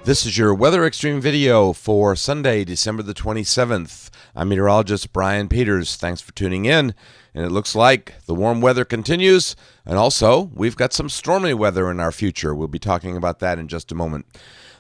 This is your Weather Xtreme video for Sunday, December the 27th. I'm meteorologist Brian Peters. Thanks for tuning in. And it looks like the warm weather continues. And also, we've got some stormy weather in our future. We'll be talking about that in just a moment.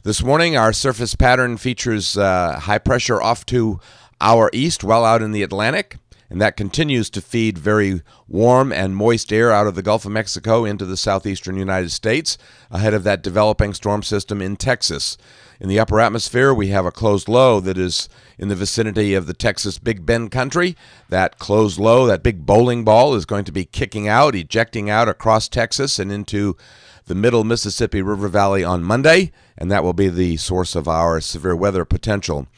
This morning, our surface pattern features high pressure off to our east, well out in the Atlantic. And that continues to feed very warm and moist air out of the Gulf of Mexico into the southeastern United States ahead of that developing storm system in Texas. In the upper atmosphere, we have a closed low that is in the vicinity of the Texas Big Bend country. That closed low, that big bowling ball, is going to be kicking out, ejecting out across Texas and into the middle Mississippi River Valley on Monday, and that will be the source of our severe weather potential.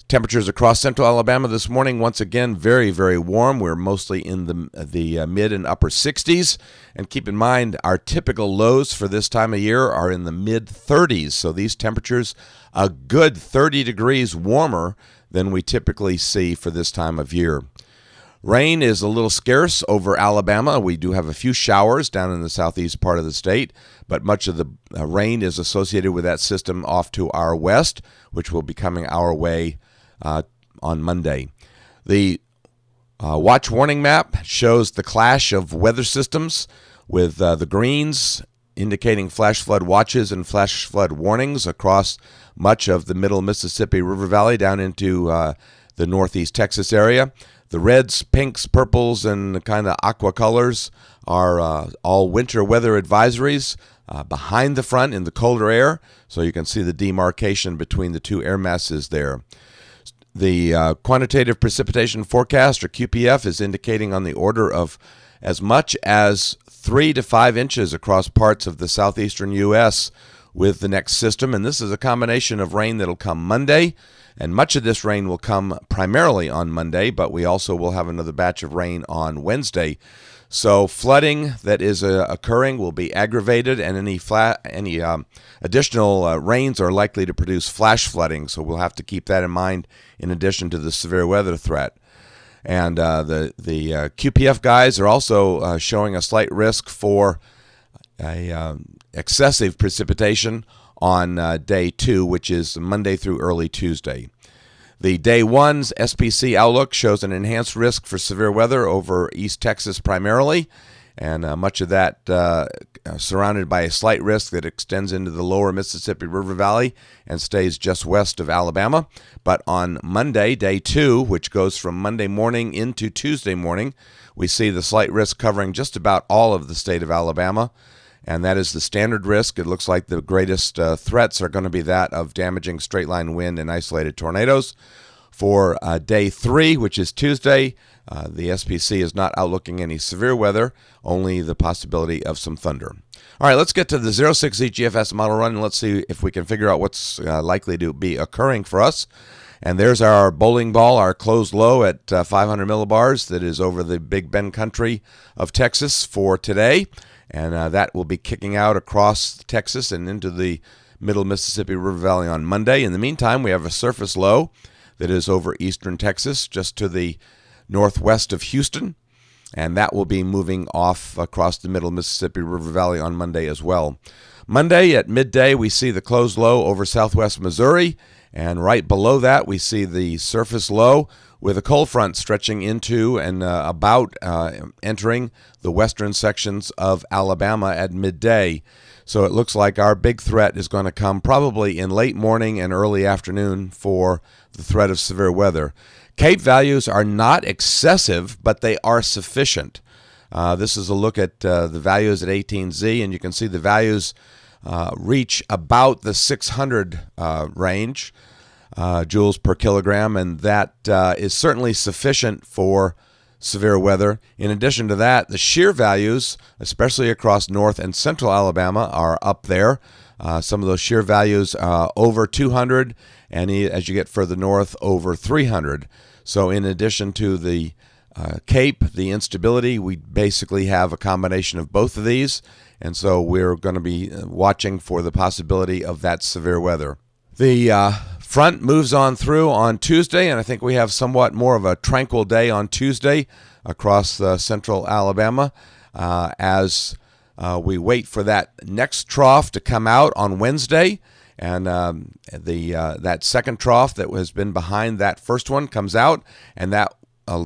Temperatures across central Alabama this morning, once again, very, very warm. We're mostly in the mid and upper 60s. And keep in mind, our typical lows for this time of year are in the mid 30s. So these temperatures, a good 30 degrees warmer than we typically see for this time of year. Rain is a little scarce over Alabama. We do have a few showers down in the southeast part of the state, but much of the rain is associated with that system off to our west, which will be coming our way on Monday. The watch warning map shows the clash of weather systems with the greens indicating flash flood watches and flash flood warnings across much of the middle Mississippi River Valley down into the northeast Texas area. The reds, pinks, purples, and kind of aqua colors are all winter weather advisories behind the front in the colder air, so you can see the demarcation between the two air masses there. The quantitative precipitation forecast, or QPF, is indicating on the order of as much as 3 to 5 inches across parts of the southeastern U.S. with the next system. And this is a combination of rain that will come Monday, and much of this rain will come primarily on Monday, but we also will have another batch of rain on Wednesday. So flooding that is occurring will be aggravated, and any additional rains are likely to produce flash flooding. So we'll have to keep that in mind in addition to the severe weather threat. And the QPF guys are also showing a slight risk for excessive precipitation on day 2, which is Monday through early Tuesday. The day 1's SPC outlook shows an enhanced risk for severe weather over East Texas primarily, and much of that surrounded by a slight risk that extends into the lower Mississippi River Valley and stays just west of Alabama. But on Monday, day 2, which goes from Monday morning into Tuesday morning, we see the slight risk covering just about all of the state of Alabama. And that is the standard risk. It looks like the greatest threats are going to be that of damaging straight-line wind and isolated tornadoes. For day 3, which is Tuesday, the SPC is not outlooking any severe weather, only the possibility of some thunder. All right, let's get to the 06Z GFS model run, and let's see if we can figure out what's likely to be occurring for us. And there's our bowling ball, our closed low at 500 millibars that is over the Big Bend country of Texas for today. And that will be kicking out across Texas and into the middle Mississippi River Valley on Monday. In the meantime, we have a surface low that is over eastern Texas, just to the northwest of Houston. And that will be moving off across the middle Mississippi River Valley on Monday as well. Monday at midday, we see the closed low over southwest Missouri. And right below that, we see the surface low with a cold front stretching into and entering the western sections of Alabama at midday. So it looks like our big threat is going to come probably in late morning and early afternoon for the threat of severe weather. Cape values are not excessive, but they are sufficient. This is a look at the values at 18Z, and you can see the values reach about the 600 range. Joules per kilogram, and that is certainly sufficient for severe weather. In addition to that, the shear values, especially across north and central Alabama, are up there. Some of those shear values over 200, and as you get further north, over 300. So in addition to the Cape, the instability, we basically have a combination of both of these, and so we're going to be watching for the possibility of that severe weather. The front moves on through on Tuesday, and I think we have somewhat more of a tranquil day on Tuesday across central Alabama as we wait for that next trough to come out on Wednesday. and that second trough that has been behind that first one comes out, and that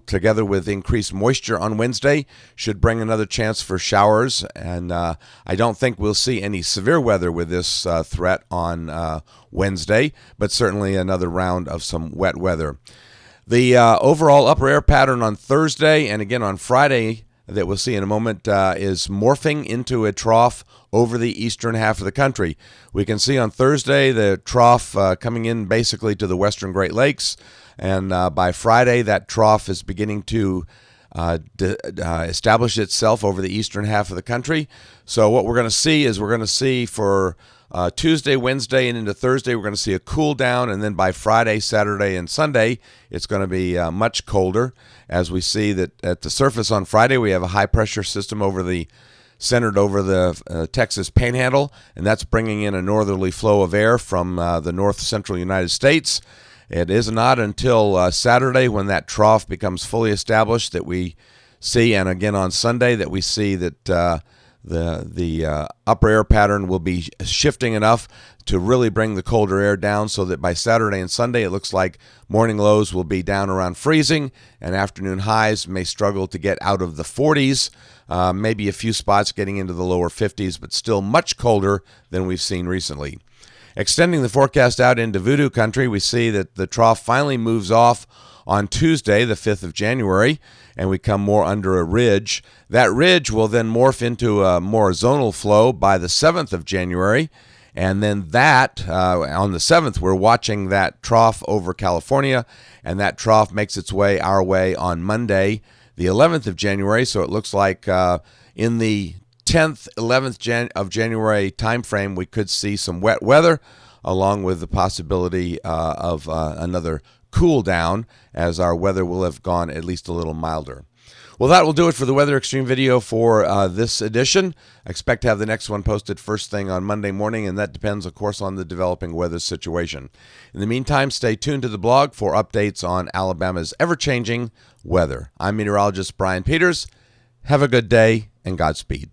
together with increased moisture on Wednesday should bring another chance for showers. And I don't think we'll see any severe weather with this threat on Wednesday, but certainly another round of some wet weather. The overall upper air pattern on Thursday and again on Friday that we'll see in a moment is morphing into a trough over the eastern half of the country. We can see on Thursday the trough coming in basically to the western Great Lakes, and by Friday that trough is beginning to establish itself over the eastern half of the country. So what we're going to see for Tuesday, Wednesday, and into Thursday, we're going to see a cool down, and then by Friday, Saturday, and Sunday, it's going to be much colder. As we see that at the surface on Friday, we have a high-pressure system centered over the Texas Panhandle, and that's bringing in a northerly flow of air from the north-central United States. It is not until Saturday, when that trough becomes fully established, that we see, and again on Sunday, that we see that the upper air pattern will be shifting enough to really bring the colder air down, so that by Saturday and Sunday it looks like morning lows will be down around freezing and afternoon highs may struggle to get out of the 40s, maybe a few spots getting into the lower 50s, but still much colder than we've seen recently. Extending the forecast out into voodoo country, we see that the trough finally moves off on Tuesday, the 5th of January, and we come more under a ridge. That ridge will then morph into a more zonal flow by the 7th of January, and then that, on the 7th, we're watching that trough over California, and that trough makes its way our way on Monday, the 11th of January, so it looks like in the 10th, 11th of January timeframe, we could see some wet weather, along with the possibility of another cool down, as our weather will have gone at least a little milder. Well, that will do it for the Weather Xtreme video for this edition. I expect to have the next one posted first thing on Monday morning, and that depends, of course, on the developing weather situation. In the meantime, stay tuned to the blog for updates on Alabama's ever-changing weather. I'm meteorologist Brian Peters. Have a good day, and Godspeed.